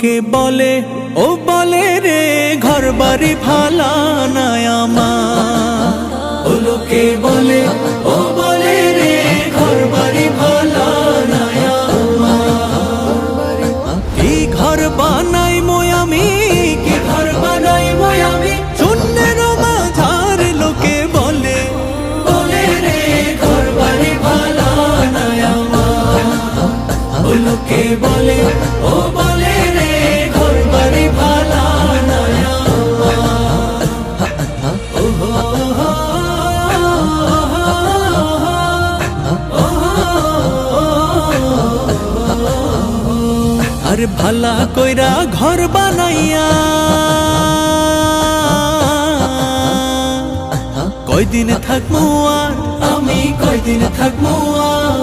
লোকে বলে ও বলে রে ঘর বাড়ি ভালা নাই আমার। ও লোকে বলে ও বলে রে ঘর বাড়ি ভালা নাই আমার। কি ঘর বানাই মই আমি, কি ঘর বানাই মই আমি, শূন্যের মাঝার লোকে বলে বলে রে ঘর বাড়ি ভালা নাই আমার। ও লোকে বলে ও বলে রে ঘর বাড়ি ভালা নাই আমার। আর ভালা কইরা ঘর বানাইয়া কয়দিন থাকমু আর আমি, কয়দিন থাকমু আর।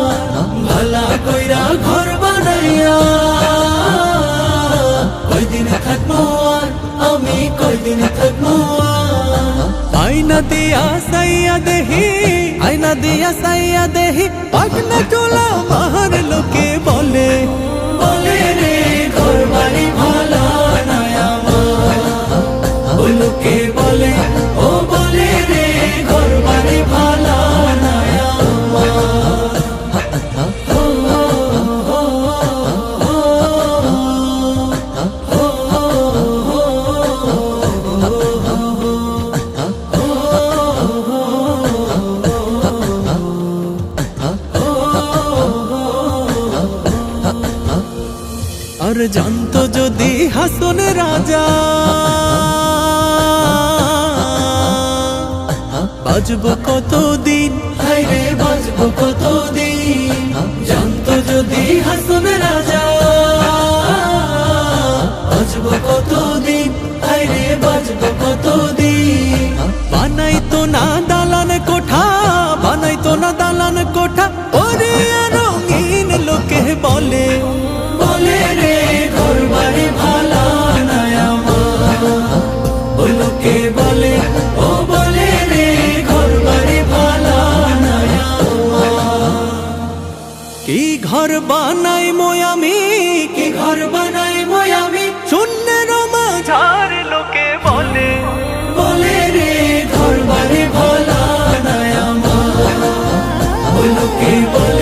ভালা কইরা ঘর বানাইয়া কয়দিন থাকমু আর আমি, কয়দিন থাকমু আর। আয়না দিয়া সাইয়া দেহি, আয়না দিয়া সাইয়া দেহি, পাগলা চোলা মার লোকে বলে বলে রে ঘর বাড়ি ভালা নাই আমার। ও লোকে বলে ও বলে রে ঘর বাড়ি ভালা নাই আমার। আর জানতো যদি হাসন রাজা বাজবো কতদিন, হায় রে বাজবো কতদিন। জানতো যদি হাসন রাজা বাজবো কতদিন, হায় রে বাজবো কতদিন। বানাইতো না দালান কোঠা, বানাইতো না দালান কোঠা, ওরে রঙিন লোকে বলে বলে রে ঘর বাড়ি ভালা নাই আমার। ও লোকে বলে ও বলে রে ঘর বাড়ি ভালা নাই আমার। কি ঘর বানাই মই আমি, কি ঘর বানাই মই আমি, শূন্যের মাঝার লোকে বলে বলে রে ঘর বাড়ি ভালা নাই আমার। ও লোকে বলে